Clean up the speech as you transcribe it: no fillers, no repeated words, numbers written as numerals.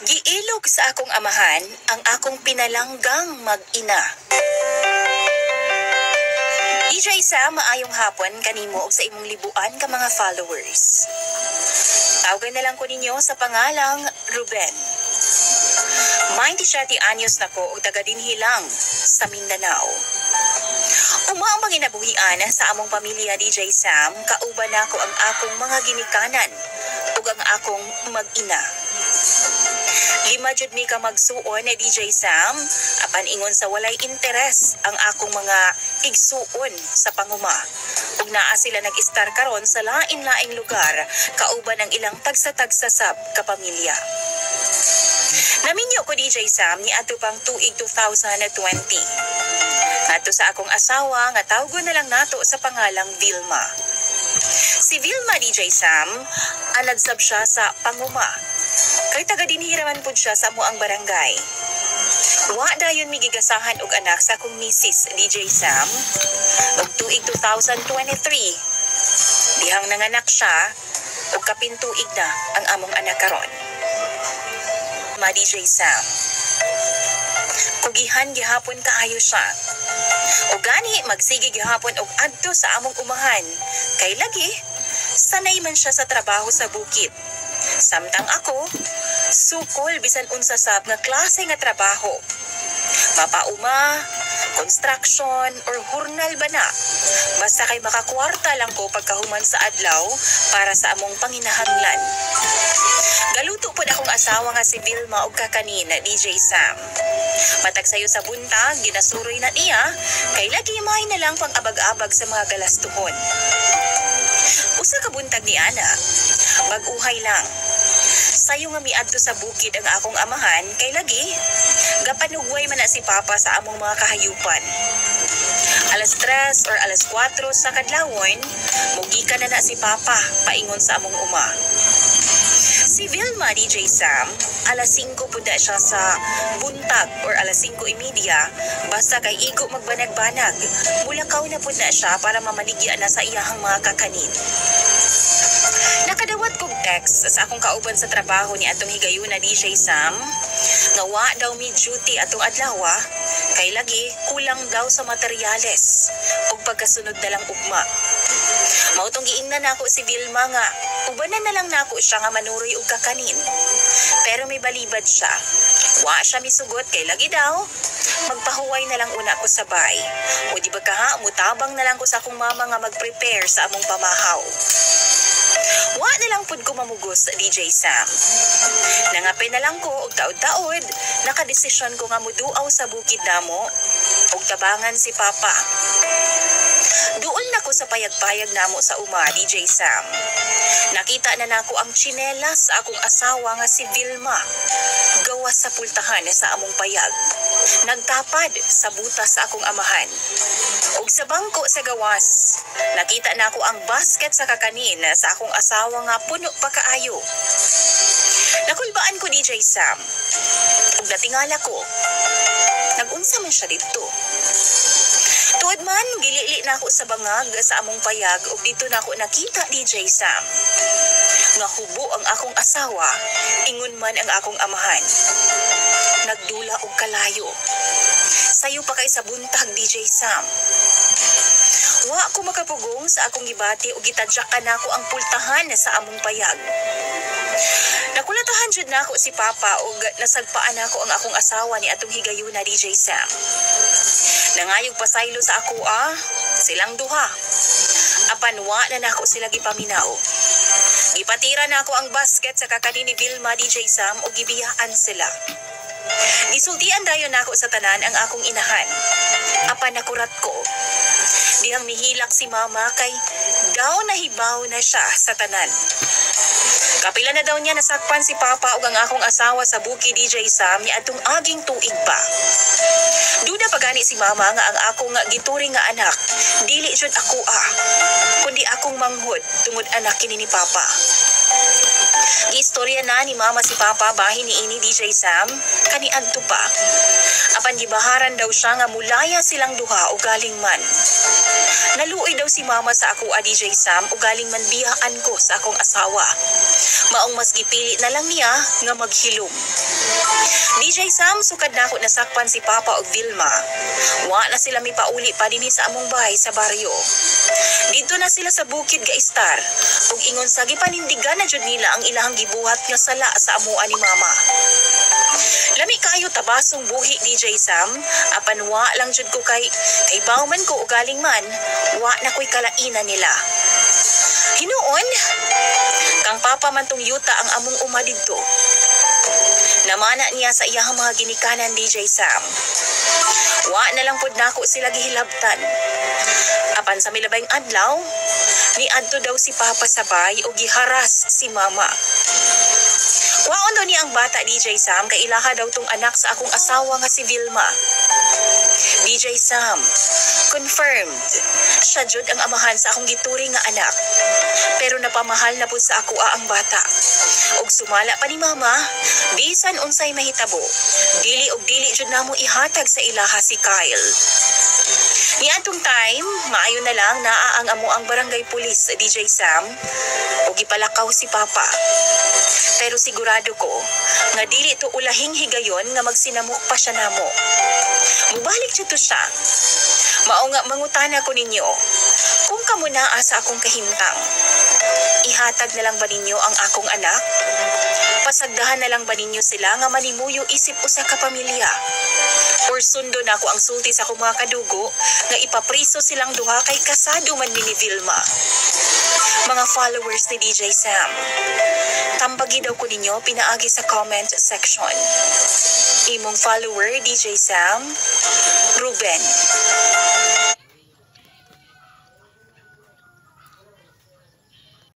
Giilog sa akong amahan ang akong pinalanggang mag-ina. DJ Sam, maayong hapon kanimo ug sa imong libuan ka mga followers. Tawagan na lang ko ninyo sa pangalang Ruben. 27 anyos na ko ug taga dinhi lang sa Mindanao. Uma ang manginabuhian sa among pamilya, DJ Sam, kauban nako ang akong mga ginikanan ug ang akong mag-ina. Lima jud mi ka magsuon ni DJ Sam, apan ingon sa walay interes ang akong mga igsuon sa panguma. Ug naa sila nag-star karon sa lain-laing lugar, kauban ang ilang tagsa-tagsa sab ka pamilya. Naminyo ko DJ Sam ni ato pang tuig 2020. Nato sa akong asawa nga tawgon na lang nato sa pangalang Vilma. Si Vilma DJ Sam, anad sab siya sa panguma. Kay taga dinhiraman pud siya sa amoang barangay. Wa dayon migigasahan og anak sa akong misis DJ Sam. Og tuig 2023, dihang nanganak siya og kapintuig na ang among anak karon. Ma DJ Sam, kugihan gihapon kaayo siya. O gani magsige gihapon og adto sa among umahan. Kay lagi sanay man siya sa trabaho sa bukid. Samtang ako, sukol bisan unsa sab nga klase nga trabaho. Mapauma, construction, or hurnal ba na. Basta kay makakwarta lang ko pagkahuman sa adlaw para sa among panginahanglan. Galuto pod akong asawa nga si Vilma og kakanina, DJ Sam. Matag sayo sa buntag, ginasuroy na niya, kay lagi may na lang pang abag-abag sa mga galastuhon. Usa ka buntag ni ana, mag-uhay lang. Sayo nga miadto sa bukid ang akong amahan, kay lagi gapanugway man na si Papa sa among mga kahayupan. Alas 3 or alas 4 sa kadlawon, mugikan na si Papa paingon sa among uma. Si Vilma DJ Sam, alas 5 po na siya sa buntag or alas 5:30, basta kay igo magbanag-banag, mulakaw na po na siya para mamaligyan na sa iyahang mga kakanin. Nakadawat kong text sa akong kauban sa trabaho ni atong higayuna DJ Sam, nga wa daw mi duty atong adlaw, kay lagi kulang daw sa materyales ug pagkasunod na lang ugma. Mautong giingnan nako si Vilma nga ubanan na lang nako siya nga manuroy og kakanin. Pero may balibad siya. Wa siya misugot kay lagi daw magpahuway na lang una ko sa bay. O di ba kaha, mutabang na lang ko sa akong mama nga mag-prepare sa among pamahaw. Wa na lang pud ko mamugos DJ Sam. Nangapay na lang ko og taod-taod, nakadesisyon ko nga muduaw sa bukid namo og tabangan si Papa. Duol na ko sa payag-payag namo sa uma, DJ Sam. Nakita na nako ang tsinelas sa akong asawa nga si Vilma. Gawas sa pultahan sa among payag. Nagtapad sa butas sa akong amahan. Ug sa bangko sa gawas, nakita nako ang basket sa kakanin sa akong asawa nga puno pa kaayo. Nakulbaan ko DJ Sam. Ug natingala ko, nag-unsa man siya dito. Tuod man, gilili na ako sa bangag sa among payag ug dito na ako nakita DJ Sam. Nga hubo ang akong asawa, ingon man ang akong amahan. Nagdula og kalayo. Sayo pa kay sa buntag DJ Sam. Wa ko makapugong sa akong gibati ug gitadyakan nako ang pultahan sa among payag. Nakulatahan jud nako si Papa ug nasagpaan nako ang akong asawa ni atong higayuna DJ Sam. Nangayog pasaylo sa ako silang duha. Apan wa na nako sila gipaminaw. Gipatira na ako ang basket sa kakanin ni Vilma DJ Sam ug gibiyaan sila. Gisultian dayon nako sa tanan ang akong inahan. Apan nakurat ko. Dihang mihilak si Mama kay daw nahibaw na siya sa tanan. Kapila na daw niya nasakpan si Papa ug ang akong asawa sa bukid DJ Sam ni atong aging tuig pa. Duda pagani si Mama nga ang akong gituring nga anak, dili jud ako kundi akong manghod tungod anak kini ni Papa. Giistorya na ni mama si papa bahin ni ini DJ Sam kaniadto pa. Apan gibaharan daw siya nga mulaya silang duha o galing man. Naluoy daw si mama sa ako a DJ Sam o galing man biyaan ko sa akong asawa. Maong mas gipili na lang niya nga maghilom. DJ Sam, sukad na ako nasakpan si Papa og Vilma. Wa na sila mipauli pa dinhi sa among bahay sa baryo. Dito na sila sa bukid ga Star ug ingon sa gipanindigan na jud nila ang ilahang gibuhat nga sala sa amuan ni mama. Lami kayo tabasong buhi DJ Sam, apan wa lang jud ko kay bawman ko og galing man, wa na ko'y kalainan nila. Hinuon, kang papa man tong yuta ang among uma didto. Namana niya sa iyang mga ginikanan DJ Sam. Wa na lang pud nako sila gihilabtan. Apan sa milabayng adlaw, niadto daw si papa sabay o giharas si mama. Waon daw niya ang bata DJ Sam kay ilaha daw tong anak sa akong asawa nga si Vilma. DJ Sam, confirmed, siya jud ang amahan sa akong gituring nga anak. Pero napamahal na pud sa ako ang bata. Og sumala pa ni mama, bisan unsay mahitabo, dili og dili jud namo ihatag sa ilaha si Kyle. Niadtong time, maayo na lang naa ang amo ang barangay pulis DJ Sam og gipalakaw si papa. Pero sigurado ko nga dili to ulahing higayon nga magsinamok pa siya namo. Mubalik jud to siya. Mao nga mangutana ko ninyo, kung kamo naa sa akong kahimtang, ihatag na lang ba ninyo ang akong anak? Pasagdahan na lang ba ninyo sila nga manimuyo isip usa ka pamilya? Or sundo na ako ang sulti sa akong mga kadugo nga ipapriso silang duha kay kasado man ni Vilma? Mga followers ni DJ Sam, tambagi daw ko ninyo pinaagi sa comment section. Imong follower DJ Sam, Ruben.